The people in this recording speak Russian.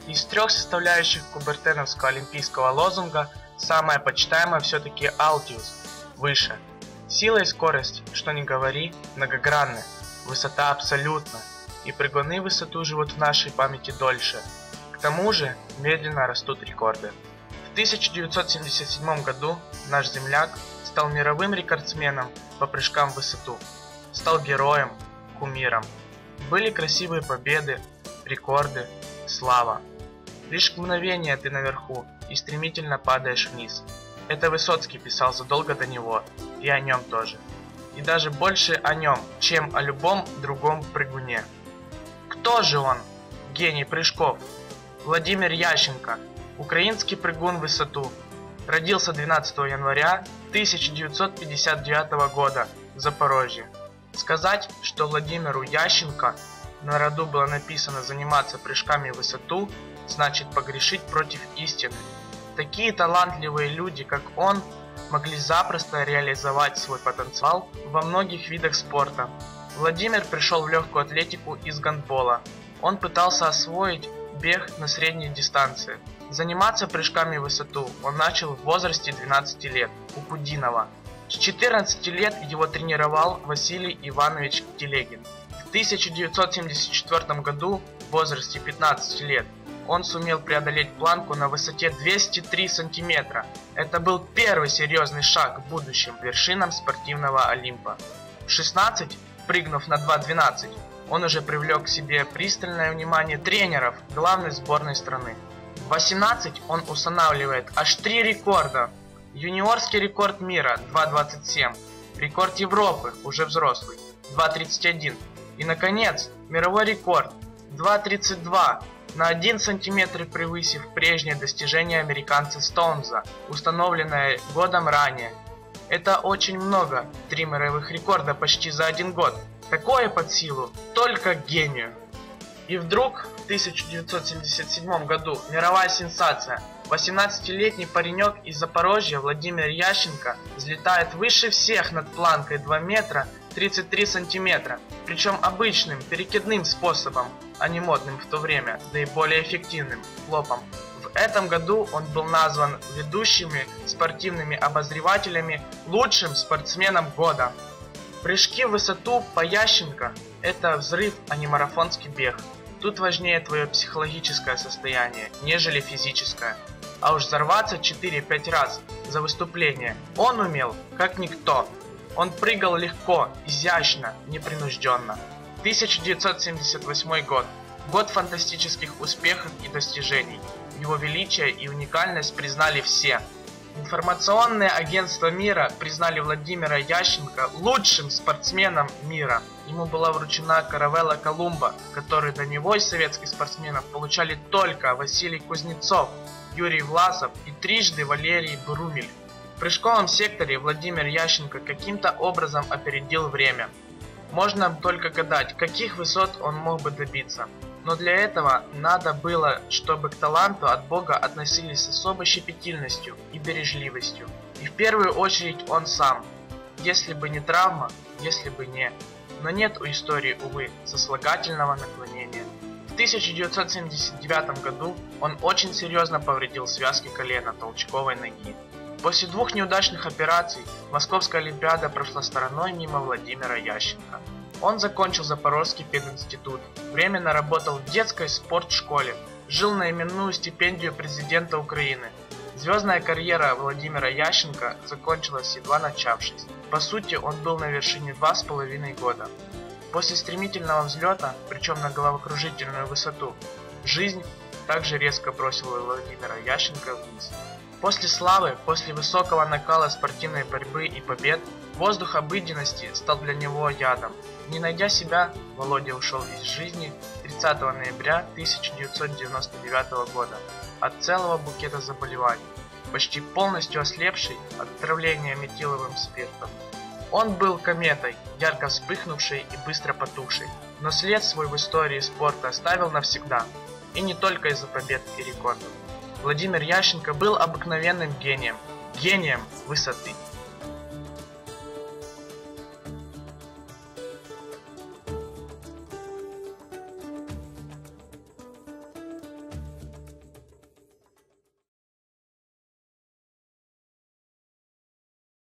Из трех составляющих кубертеновского олимпийского лозунга самая почитаемая все-таки Altius – выше. Сила и скорость, что ни говори, многогранны, высота абсолютна, и прыгуны в высоту живут в нашей памяти дольше. К тому же медленно растут рекорды. В 1977 году наш земляк стал мировым рекордсменом по прыжкам в высоту, стал героем, кумиром. Были красивые победы, рекорды, слава. Лишь мгновение ты наверху и стремительно падаешь вниз. Это Высоцкий писал задолго до него, и о нем тоже. И даже больше о нем, чем о любом другом прыгуне. Кто же он? Гений прыжков. Владимир Ященко, украинский прыгун в высоту. Родился 12 января 1959 года в Запорожье. Сказать, что Владимиру Ященко на роду было написано заниматься прыжками в высоту, значит погрешить против истины. Такие талантливые люди, как он, могли запросто реализовать свой потенциал во многих видах спорта. Владимир пришел в легкую атлетику из гандбола. Он пытался освоить бег на средней дистанции. Заниматься прыжками в высоту он начал в возрасте 12 лет у Кудинова. С 14 лет его тренировал Василий Иванович Телегин. В 1974 году, в возрасте 15 лет, он сумел преодолеть планку на высоте 203 сантиметра. Это был первый серьезный шаг к будущим вершинам спортивного Олимпа. В 16, прыгнув на 2.12, он уже привлек к себе пристальное внимание тренеров главной сборной страны. В 18 он устанавливает аж 3 рекорда. Юниорский рекорд мира 2.27, рекорд Европы, уже взрослый, 2.31 и, наконец, мировой рекорд 2.32, на 1 сантиметр превысив прежнее достижение американца Стоунза, установленное годом ранее. Это очень много, 3 мировых рекорда почти за 1 год. Такое под силу только гению. И вдруг в 1977 году мировая сенсация. 18-летний паренек из Запорожья Владимир Ященко взлетает выше всех над планкой 2 метра 33 сантиметра, причем обычным перекидным способом, а не модным в то время, да и более эффективным – флопом. В этом году он был назван ведущими спортивными обозревателями лучшим спортсменом года. Прыжки в высоту по Ященко – это взрыв, а не марафонский бег. Тут важнее твое психологическое состояние, нежели физическое. А уж взорваться 4-5 раз за выступление он умел, как никто. Он прыгал легко, изящно, непринужденно. 1978 год. Год фантастических успехов и достижений. Его величие и уникальность признали все. Информационные агентства мира признали Владимира Ященко лучшим спортсменом мира. Ему была вручена каравелла Колумба, которую до него из советских спортсменов получали только Василий Кузнецов, Юрий Власов и трижды Валерий Брумель. В прыжковом секторе Владимир Ященко каким-то образом опередил время. Можно только гадать, каких высот он мог бы добиться. Но для этого надо было, чтобы к таланту от Бога относились с особой щепетильностью и бережливостью. И в первую очередь он сам. Если бы не травма, если бы не... Но нет у истории, увы, сослагательного наклонения. В 1979 году он очень серьезно повредил связки колена толчковой ноги. После 2 неудачных операций Московская Олимпиада прошла стороной мимо Владимира Ященко. Он закончил Запорожский пединститут, временно работал в детской спортшколе, жил на именную стипендию президента Украины. Звездная карьера Владимира Ященко закончилась, едва начавшись. По сути, он был на вершине 2,5 года. После стремительного взлета, причем на головокружительную высоту, жизнь также резко бросила Владимира Ященко вниз. После славы, после высокого накала спортивной борьбы и побед, воздух обыденности стал для него ядом. Не найдя себя, Володя ушел из жизни 30 ноября 1999 года от целого букета заболеваний, почти полностью ослепший от отравления метиловым спиртом. Он был кометой, ярко вспыхнувшей и быстро потухшей, но след свой в истории спорта оставил навсегда, и не только из-за побед и рекордов. Владимир Ященко был обыкновенным гением, гением высоты.